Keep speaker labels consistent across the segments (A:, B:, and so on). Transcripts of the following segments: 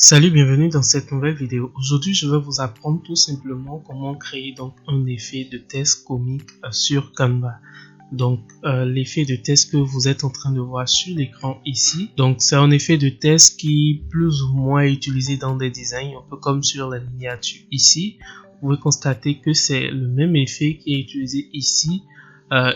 A: Salut, bienvenue dans cette nouvelle vidéo. Aujourd'hui, je vais vous apprendre tout simplement comment créer donc un effet de test comique sur Canva. Donc, l'effet de test que vous êtes en train de voir sur l'écran ici. Donc, c'est un effet de test qui plus ou moins est utilisé dans des designs, un peu comme sur la miniature ici. Vous pouvez constater que c'est le même effet qui est utilisé ici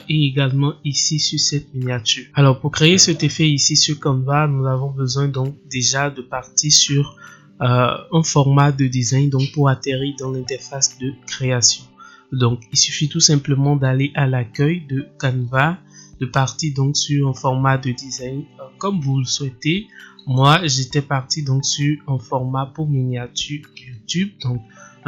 A: et également ici sur cette miniature. Alors pour créer cet effet ici sur Canva, nous avons besoin donc déjà de partir sur un format de design donc pour atterrir dans l'interface de création. Donc il suffit tout simplement d'aller à l'accueil de Canva, de partir donc sur un format de design comme vous le souhaitez. Moi j'étais parti donc sur un format pour miniature YouTube, donc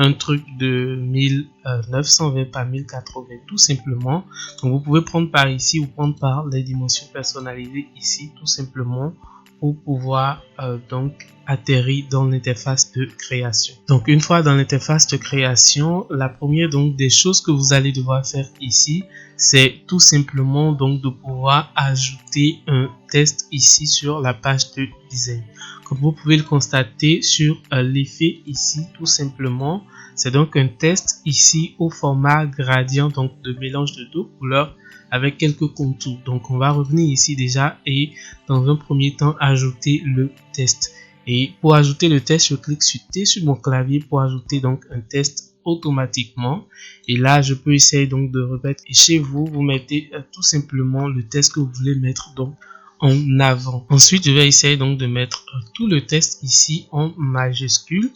A: un truc de 1920 par 1080 tout simplement. Donc vous pouvez prendre par ici ou prendre par les dimensions personnalisées ici tout simplement pour pouvoir donc atterrir dans l'interface de création. Donc une fois dans l'interface de création, la première donc des choses que vous allez devoir faire ici, c'est tout simplement donc de pouvoir ajouter un test ici sur la page de design. Comme vous pouvez le constater sur l'effet ici, tout simplement, c'est donc un test ici au format gradient, donc de mélange de deux couleurs avec quelques contours. Donc on va revenir ici déjà et dans un premier temps ajouter le test. Et pour ajouter le test, je clique sur T sur mon clavier pour ajouter donc un test automatiquement. Et là, je peux essayer donc de remettre. Et chez vous, vous mettez tout simplement le test que vous voulez mettre donc en avant. Ensuite, je vais essayer donc de mettre tout le test ici en majuscule.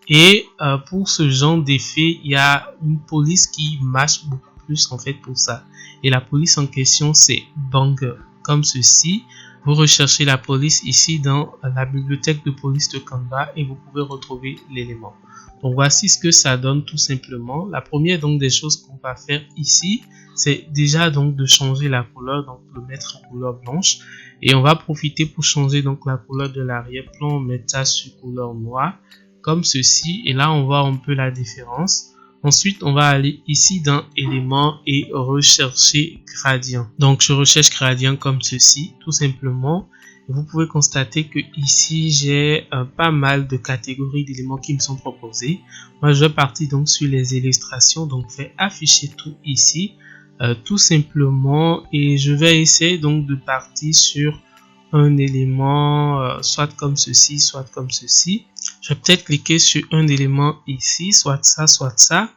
A: Et pour ce genre d'effet, il y a une police qui marche beaucoup plus en fait pour ça. Et la police en question, c'est Banger. Comme ceci, vous recherchez la police ici dans la bibliothèque de police de Canva et vous pouvez retrouver l'élément. Donc voici ce que ça donne tout simplement. La première donc des choses qu'on va faire ici, c'est déjà donc de changer la couleur, donc de mettre en couleur blanche. Et on va profiter pour changer donc la couleur de l'arrière-plan, on met ça sur couleur noire, comme ceci. Et là, on voit un peu la différence. Ensuite, on va aller ici dans éléments et rechercher gradient. Donc, je recherche gradient comme ceci, tout simplement. Et vous pouvez constater que ici, j'ai pas mal de catégories d'éléments qui me sont proposés. Moi, je vais partir donc sur les illustrations. Donc, je vais afficher tout ici, tout simplement. Et je vais essayer donc de partir sur un élément, soit comme ceci, soit comme ceci. Je vais peut-être cliquer sur un élément ici, soit ça, soit ça.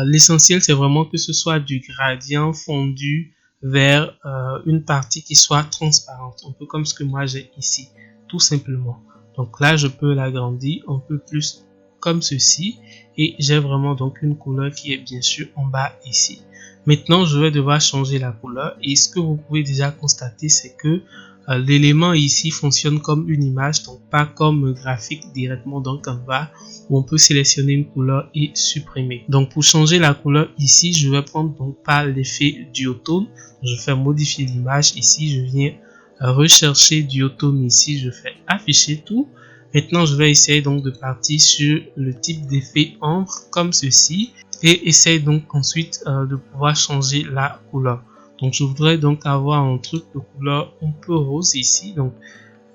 A: L'essentiel, c'est vraiment que ce soit du gradient fondu vers une partie qui soit transparente, un peu comme ce que moi j'ai ici, tout simplement. Donc là, je peux l'agrandir un peu plus comme ceci et j'ai vraiment donc une couleur qui est bien sûr en bas ici. Maintenant, je vais devoir changer la couleur et ce que vous pouvez déjà constater, c'est que l'élément ici fonctionne comme une image, donc pas comme un graphique directement dans Canva où on peut sélectionner une couleur et supprimer. Donc pour changer la couleur ici, je vais prendre donc par l'effet duotone. Je fais modifier l'image ici, je viens rechercher duotone ici, je fais afficher tout. Maintenant, je vais essayer donc de partir sur le type d'effet ombre comme ceci et essayer donc ensuite de pouvoir changer la couleur. Donc je voudrais donc avoir un truc de couleur un peu rose ici, donc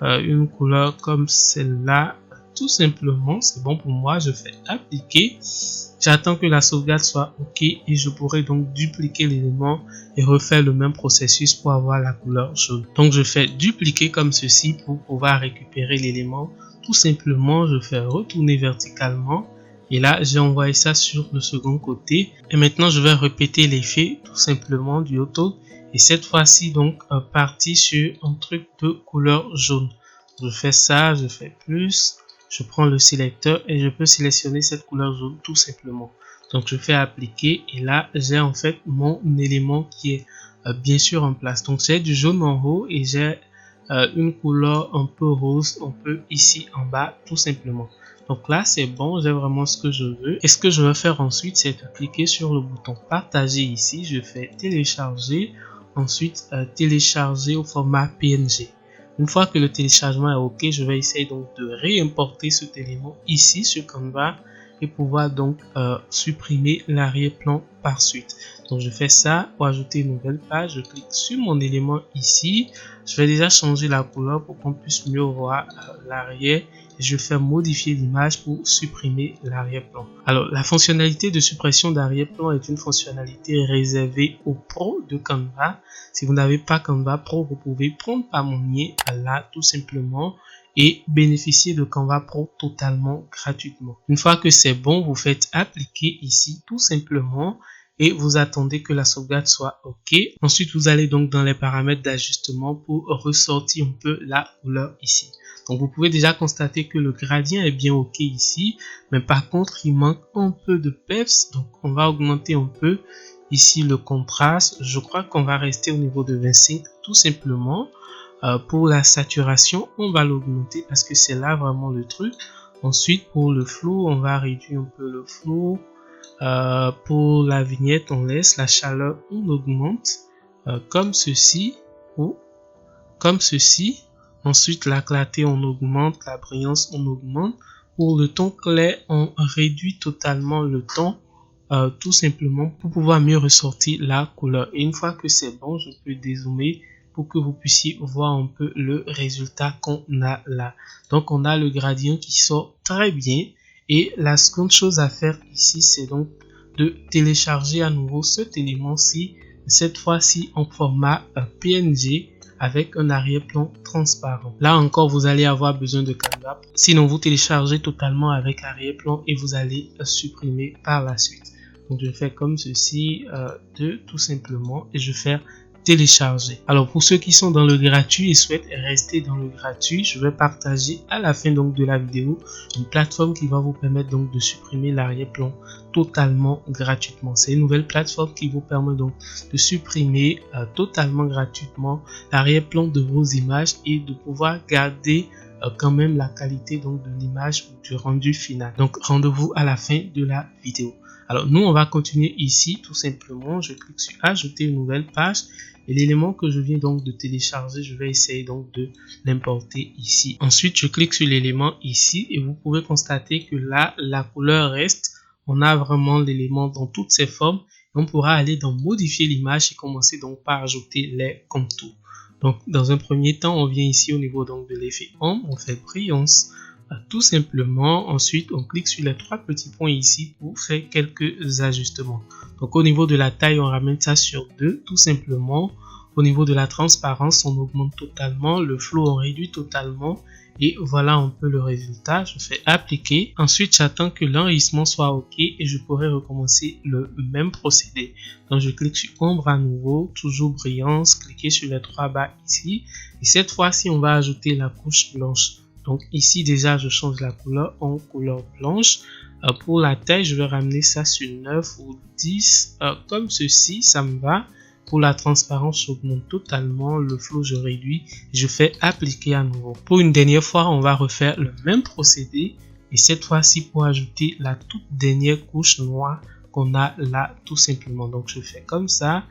A: une couleur comme celle-là, tout simplement. C'est bon pour moi, je fais appliquer, j'attends que la sauvegarde soit ok et je pourrai donc dupliquer l'élément et refaire le même processus pour avoir la couleur jaune. Donc je fais dupliquer comme ceci pour pouvoir récupérer l'élément. Tout simplement, je fais retourner verticalement. Et là, j'ai envoyé ça sur le second côté. Et maintenant, je vais répéter l'effet tout simplement du auto. Et cette fois-ci, donc, partir sur un truc de couleur jaune. Je fais ça, je fais plus. Je prends le sélecteur et je peux sélectionner cette couleur jaune tout simplement. Donc, je fais appliquer. Et là, j'ai en fait mon élément qui est bien sûr en place. Donc, j'ai du jaune en haut et j'ai une couleur un peu rose, un peu ici en bas, tout simplement. Donc là, c'est bon, j'ai vraiment ce que je veux. Et ce que je vais faire ensuite, c'est de cliquer sur le bouton partager ici. Je fais télécharger, ensuite télécharger au format PNG. Une fois que le téléchargement est OK, je vais essayer donc de réimporter cet élément ici sur Canva et pouvoir donc supprimer l'arrière-plan par suite. Donc je fais ça pour ajouter une nouvelle page. Je clique sur mon élément ici. Je vais déjà changer la couleur pour qu'on puisse mieux voir l'arrière je fais modifier l'image pour supprimer l'arrière-plan. Alors, la fonctionnalité de suppression d'arrière-plan est une fonctionnalité réservée aux pros de Canva. Si vous n'avez pas Canva Pro, vous pouvez prendre par mon lien là tout simplement et bénéficier de Canva Pro totalement gratuitement. Une fois que c'est bon, vous faites appliquer ici tout simplement et vous attendez que la sauvegarde soit OK. Ensuite, vous allez donc dans les paramètres d'ajustement pour ressortir un peu la couleur ici. Donc, vous pouvez déjà constater que le gradient est bien OK ici, mais par contre, il manque un peu de peps. Donc, on va augmenter un peu ici le contraste. Je crois qu'on va rester au niveau de 25 tout simplement. Pour la saturation, on va l'augmenter parce que c'est là vraiment le truc. Ensuite, pour le flou, on va réduire un peu le flou. Pour la vignette, on laisse la chaleur, on augmente comme ceci ou comme ceci. Ensuite, la clarté, on augmente, la brillance, on augmente. Pour le ton clair, on réduit totalement le ton, tout simplement pour pouvoir mieux ressortir la couleur. Et une fois que c'est bon, je peux dézoomer pour que vous puissiez voir un peu le résultat qu'on a là. Donc, on a le gradient qui sort très bien. Et la seconde chose à faire ici, c'est donc de télécharger à nouveau cet élément-ci, cette fois-ci en format PNG avec un arrière-plan transparent. Là encore, vous allez avoir besoin de Canva. Sinon, vous téléchargez totalement avec arrière-plan et vous allez supprimer par la suite. Donc, je fais comme ceci, tout simplement, et je fais télécharger. Alors pour ceux qui sont dans le gratuit et souhaitent rester dans le gratuit, je vais partager à la fin donc de la vidéo une plateforme qui va vous permettre donc de supprimer l'arrière-plan totalement gratuitement. C'est une nouvelle plateforme qui vous permet donc de supprimer totalement gratuitement l'arrière-plan de vos images et de pouvoir garder quand même la qualité donc de l'image ou du rendu final. Donc rendez-vous à la fin de la vidéo. Alors nous on va continuer ici tout simplement. Je clique sur ajouter une nouvelle page et l'élément que je viens donc de télécharger, je vais essayer donc de l'importer ici. Ensuite je clique sur l'élément ici et vous pouvez constater que là la couleur reste. On a vraiment l'élément dans toutes ses formes. On pourra aller dans modifier l'image et commencer donc par ajouter les contours. Donc dans un premier temps on vient ici au niveau donc de l'effet ombre, on fait brillance. Tout simplement, ensuite on clique sur les trois petits points ici pour faire quelques ajustements. Donc au niveau de la taille, on ramène ça sur 2 tout simplement. Au niveau de la transparence, on augmente totalement, le flou on réduit totalement et voilà un peu le résultat. Je fais appliquer. Ensuite, j'attends que l'enregistrement soit OK et je pourrai recommencer le même procédé. Donc je clique sur ombre à nouveau, toujours brillance, cliquez sur les trois barres ici et cette fois-ci on va ajouter la couche blanche. Donc ici déjà je change la couleur en couleur blanche. Pour la taille je vais ramener ça sur 9 ou 10 comme ceci, ça me va. Pour la transparence j'augmente totalement, le flou je réduis, je fais appliquer à nouveau. Pour une dernière fois on va refaire le même procédé et cette fois-ci pour ajouter la toute dernière couche noire qu'on a là tout simplement. Donc je fais comme ça,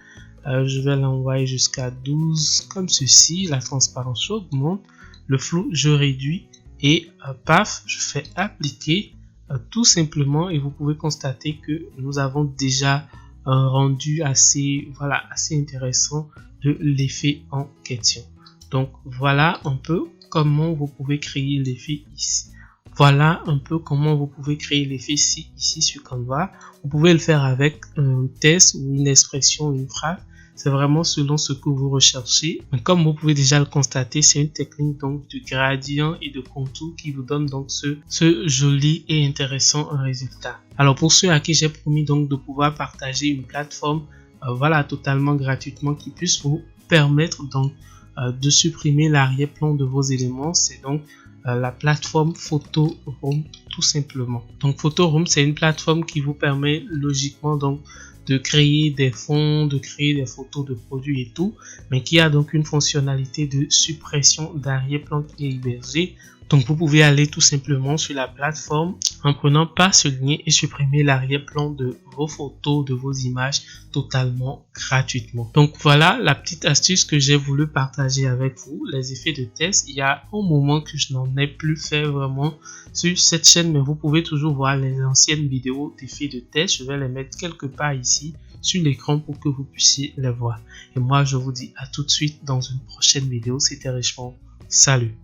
A: je vais l'envoyer jusqu'à 12 comme ceci, la transparence j'augmente. Le flou je réduis et paf, je fais appliquer tout simplement et vous pouvez constater que nous avons déjà un rendu assez intéressant de l'effet en question. Donc voilà un peu comment vous pouvez créer l'effet ici. Voilà un peu comment vous pouvez créer l'effet ici sur Canva. Vous pouvez le faire avec un test ou une expression, une phrase. C'est vraiment selon ce que vous recherchez. Mais comme vous pouvez déjà le constater, c'est une technique donc de gradient et de contour qui vous donne donc ce joli et intéressant résultat. Alors pour ceux à qui j'ai promis donc de pouvoir partager une plateforme totalement gratuitement qui puisse vous permettre donc de supprimer l'arrière-plan de vos éléments, c'est donc la plateforme Photoroom tout simplement. Donc Photoroom c'est une plateforme qui vous permet logiquement donc de créer des fonds, de créer des photos de produits et tout, mais qui a donc une fonctionnalité de suppression d'arrière-plan qui est hébergée. Donc vous pouvez aller tout simplement sur la plateforme en prenant par ce lien et supprimer l'arrière-plan de vos photos, de vos images totalement gratuitement. Donc voilà la petite astuce que j'ai voulu partager avec vous, les effets de test. Il y a un moment que je n'en ai plus fait vraiment sur cette chaîne, mais vous pouvez toujours voir les anciennes vidéos d'effets de test. Je vais les mettre quelque part ici sur l'écran pour que vous puissiez les voir. Et moi je vous dis à tout de suite dans une prochaine vidéo. C'était Richemont. Salut!